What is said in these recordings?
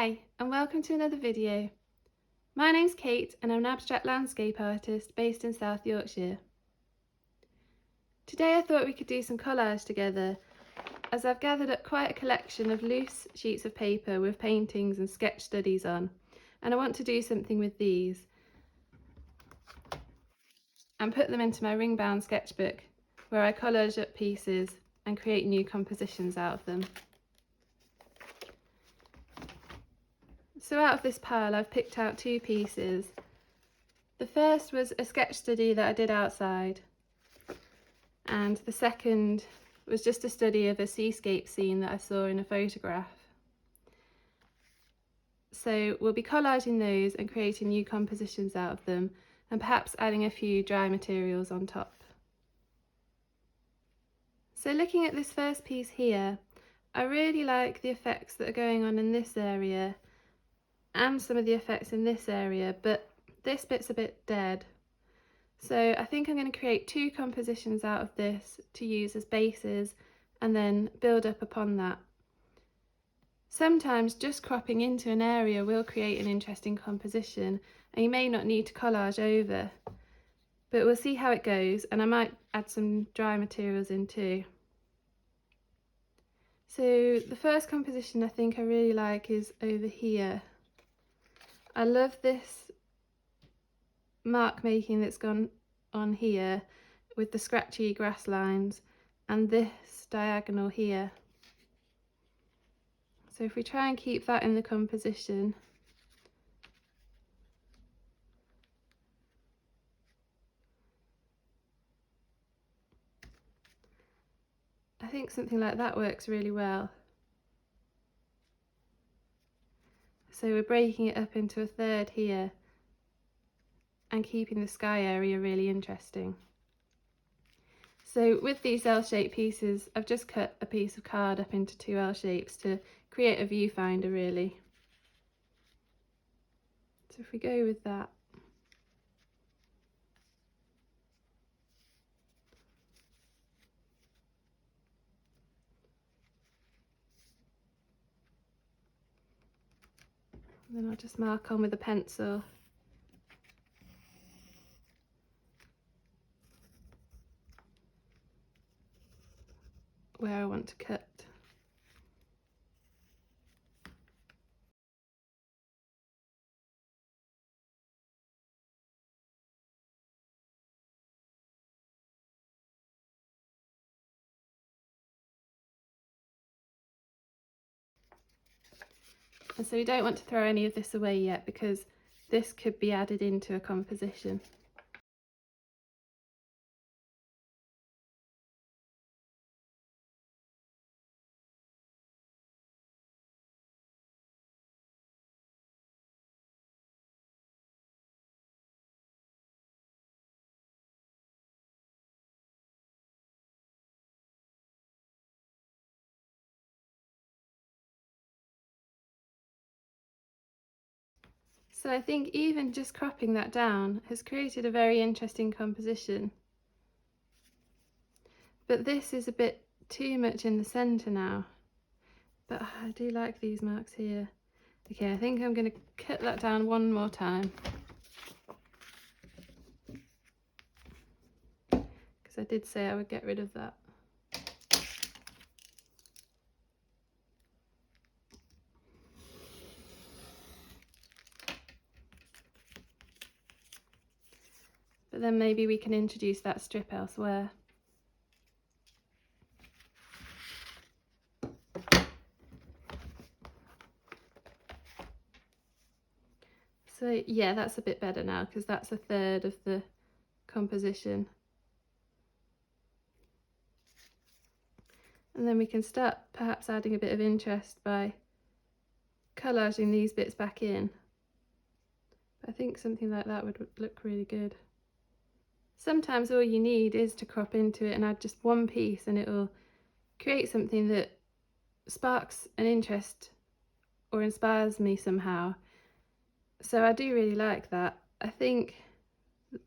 Hi, and welcome to another video. My name's Kate and I'm an abstract landscape artist based in South Yorkshire. Today I thought we could do some collage together, as I've gathered up quite a collection of loose sheets of paper with paintings and sketch studies on, and I want to do something with these and put them into my ring-bound sketchbook, where I collage up pieces and create new compositions out of them. So out of this pile I've picked out two pieces. The first was a sketch study that I did outside, and the second was just a study of a seascape scene that I saw in a photograph. So we'll be collaging those and creating new compositions out of them, and perhaps adding a few dry materials on top. So looking at this first piece here, I really like the effects that are going on in this area and some of the effects in this area, but this bit's a bit dead. So I think I'm going to create two compositions out of this to use as bases and then build up upon that. Sometimes just cropping into an area will create an interesting composition, and you may not need to collage over, but we'll see how it goes, and I might add some dry materials in too. So the first composition I think I really like is over here. I love this mark making that's gone on here with the scratchy grass lines and this diagonal here. So if we try and keep that in the composition, I think something like that works really well. So we're breaking it up into a third here and keeping the sky area really interesting. So with these L-shaped pieces, I've just cut a piece of card up into two L shapes to create a viewfinder really. So if we go with that, and then I'll just mark on with a pencil. Where I want to cut. And so we don't want to throw any of this away yet, because this could be added into a composition. So I think even just cropping that down has created a very interesting composition. But this is a bit too much in the centre now. But I do like these marks here. Okay, I think I'm going to cut that down one more time, because I did say I would get rid of that. But then maybe we can introduce that strip elsewhere. So yeah, that's a bit better now, because that's a third of the composition. And then we can start perhaps adding a bit of interest by collaging these bits back in. I think something like that would look really good. Sometimes all you need is to crop into it and add just one piece, and it will create something that sparks an interest or inspires me somehow. So I do really like that. I think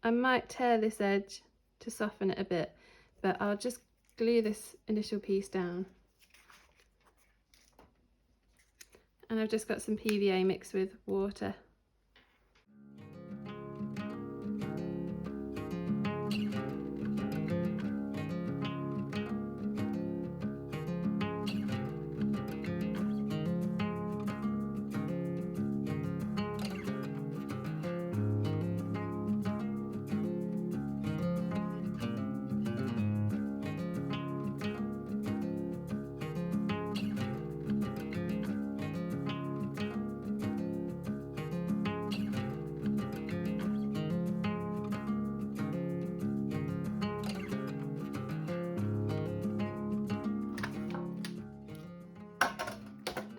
I might tear this edge to soften it a bit, but I'll just glue this initial piece down. and I've just got some PVA mixed with water.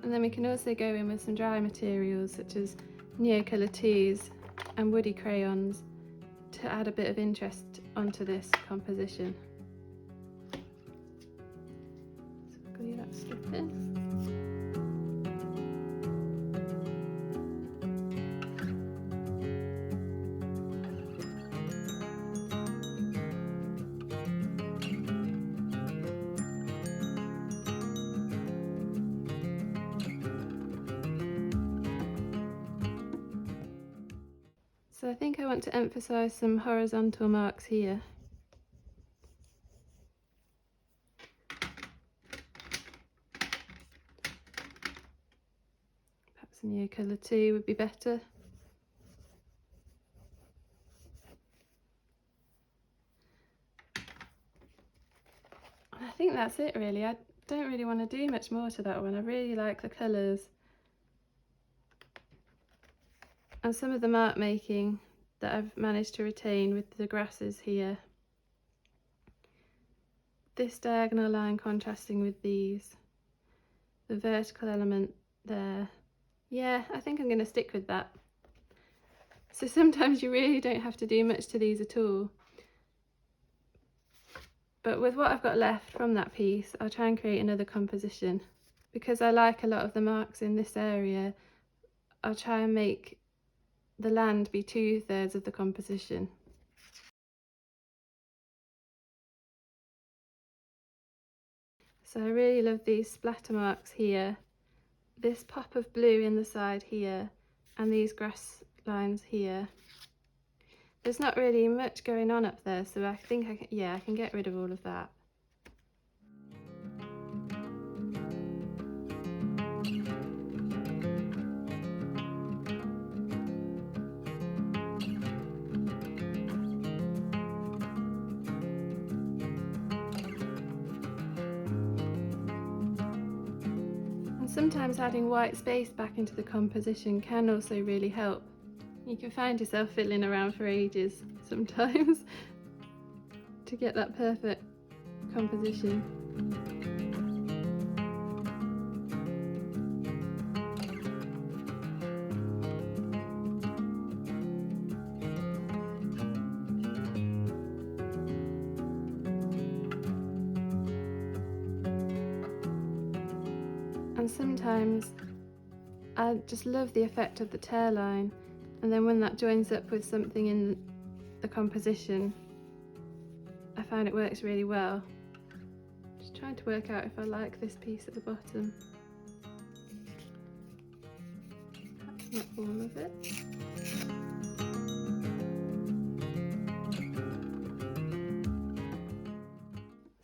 And then we can also go in with some dry materials such as Neocolor 2s and woody crayons to add a bit of interest onto this composition. So glue that strip in. So I think I want to emphasise some horizontal marks here. Perhaps a Neocolor 2 would be better. I think that's it really. I don't really want to do much more to that one. I really like the colours. And some of the mark making that I've managed to retain with the grasses here. This diagonal line contrasting with these. The vertical element there. Yeah, I think I'm going to stick with that. So sometimes you really don't have to do much to these at all. But with what I've got left from that piece, I'll try and create another composition. Because I like a lot of the marks in this area, I'll try and make the land be 2/3 of the composition. So I really love these splatter marks here, this pop of blue in the side here, and these grass lines here. There's not really much going on up there, so I think I can get rid of all of that. And sometimes adding white space back into the composition can also really help. You can find yourself fiddling around for ages sometimes to get that perfect composition. And sometimes I just love the effect of the tear line, and then when that joins up with something in the composition, I find it works really well. Just trying to work out if I like this piece at the bottom. Perhaps not all of it.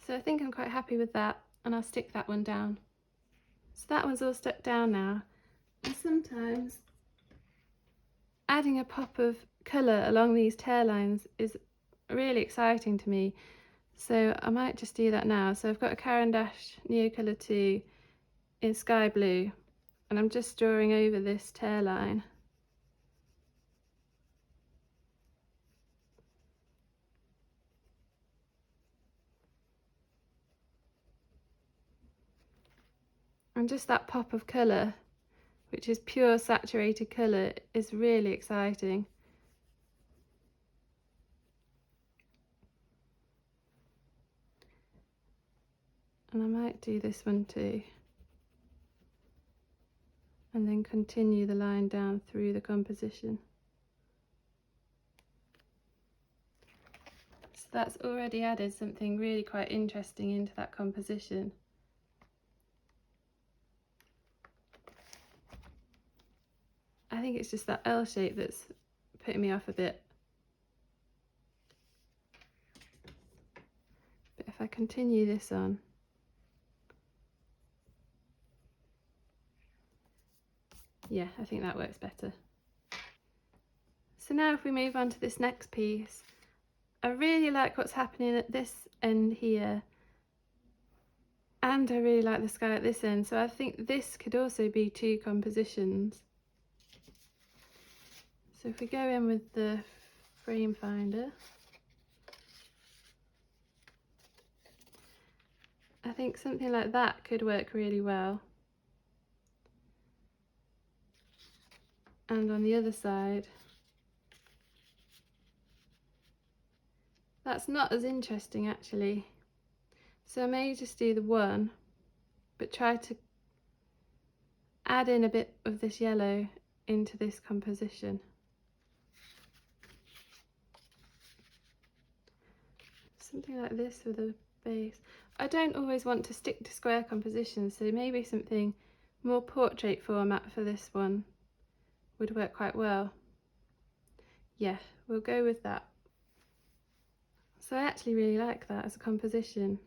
So I think I'm quite happy with that, and I'll stick that one down. So that one's all stuck down now, and sometimes adding a pop of colour along these tear lines is really exciting to me, so I might just do that now. So I've got a Caran d'Ache Neocolor 2 in sky blue, and I'm just drawing over this tear line. And just that pop of colour, which is pure saturated colour, is really exciting. And I might do this one too. And then continue the line down through the composition. So that's already added something really quite interesting into that composition. I think it's just that L shape that's putting me off a bit. But if I continue this on, yeah, I think that works better. So now if we move on to this next piece, I really like what's happening at this end here, and I really like the sky at this end, so I think this could also be 2 compositions. So if we go in with the frame finder, I think something like that could work really well. And on the other side, that's not as interesting actually. So I may just do the one, but try to add in a bit of this yellow into this composition. Something like this with a base. I don't always want to stick to square compositions, so maybe something more portrait format for this one would work quite well. Yeah, we'll go with that. So I actually really like that as a composition.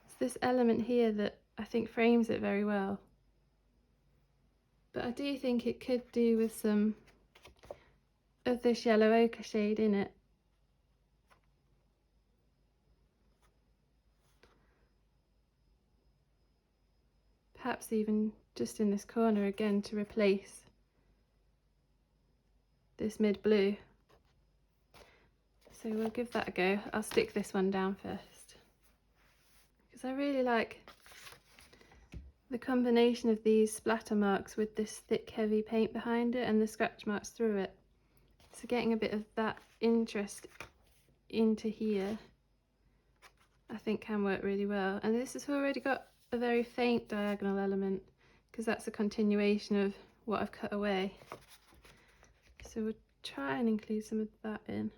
It's this element here that I think frames it very well. But I do think it could do with some of this yellow ochre shade in it. Perhaps even just in this corner again to replace this mid blue. So we'll give that a go. I'll stick this one down first, because I really like the combination of these splatter marks with this thick heavy paint behind it and the scratch marks through it. So getting a bit of that interest into here I think can work really well. And this has already got a very faint diagonal element, because that's a continuation of what I've cut away. So we'll try and include some of that in.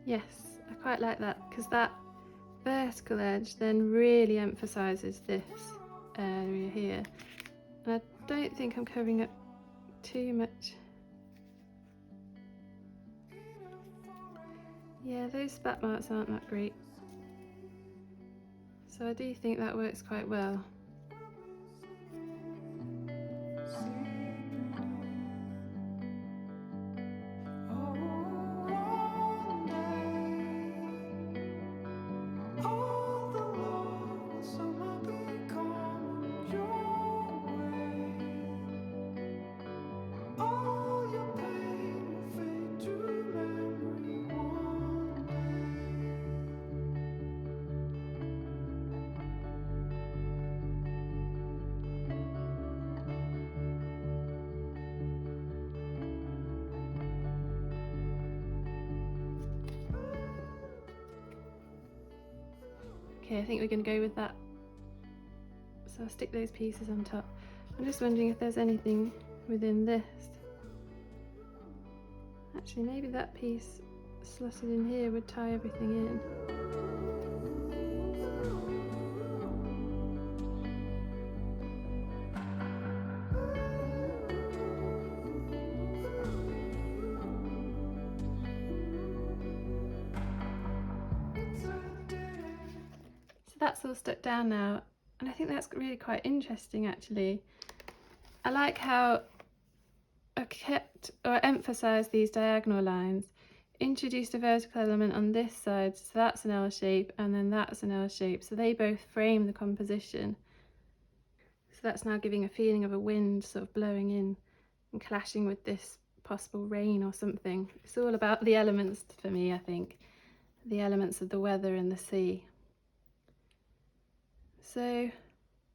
Yes, I quite like that, because that vertical edge then really emphasises this area here. And I don't think I'm covering up too much. Yeah, those spat marks aren't that great. So I do think that works quite well. Okay, I think we're going to go with that. So I'll stick those pieces on top. I'm just wondering if there's anything within this. Actually, maybe that piece slotted in here would tie everything in. That's all stuck down now, and I think that's really quite interesting actually. I like how I've kept or emphasised these diagonal lines, introduced a vertical element on this side, so that's an L shape, and then that's an L shape, so they both frame the composition. So that's now giving a feeling of a wind sort of blowing in and clashing with this possible rain or something. It's all about the elements for me, I think. The elements of the weather and the sea. So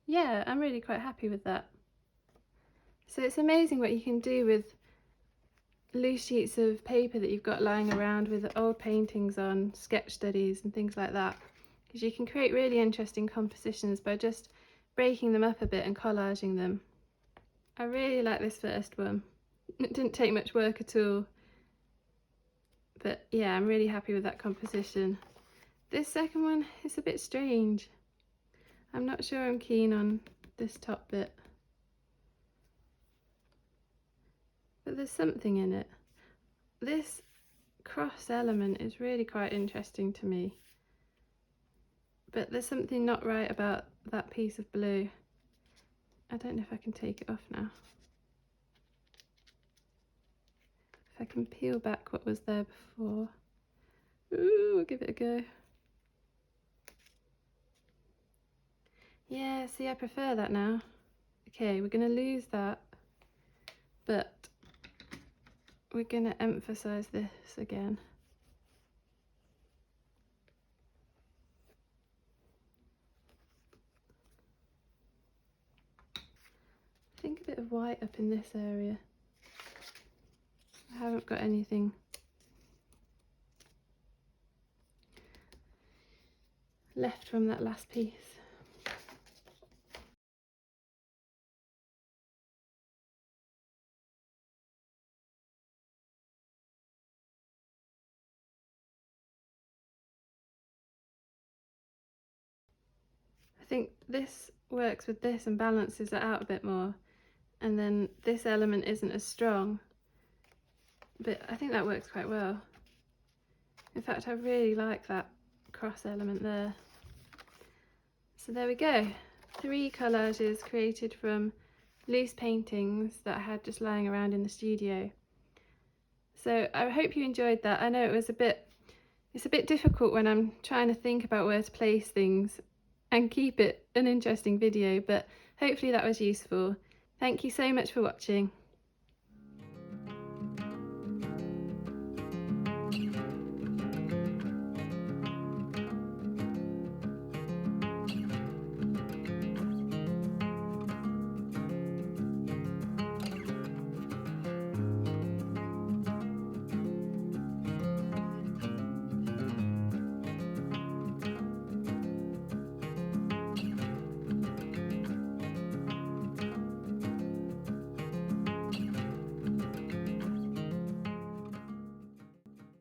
yeah, I'm really quite happy with that. So it's amazing what you can do with loose sheets of paper that you've got lying around with old paintings on, sketch studies and things like that, because you can create really interesting compositions by just breaking them up a bit and collaging them. I really like this first one. It didn't take much work at all, but yeah, I'm really happy with that composition. This second one is a bit strange. I'm not sure I'm keen on this top bit, but there's something in it. This cross element is really quite interesting to me, but there's something not right about that piece of blue. I don't know if I can take it off now. If I can peel back what was there before. Ooh, we'll give it a go. Yeah, see, I prefer that now. Okay, we're going to lose that, but we're going to emphasize this again. I think a bit of white up in this area. I haven't got anything left from that last piece. I think this works with this and balances it out a bit more, and then this element isn't as strong, but I think that works quite well. In fact, I really like that cross element there. So there we go, 3 collages created from loose paintings that I had just lying around in the studio. So I hope you enjoyed that. I know it's a bit difficult when I'm trying to think about where to place things and keep it an interesting video, but hopefully that was useful. Thank you so much for watching.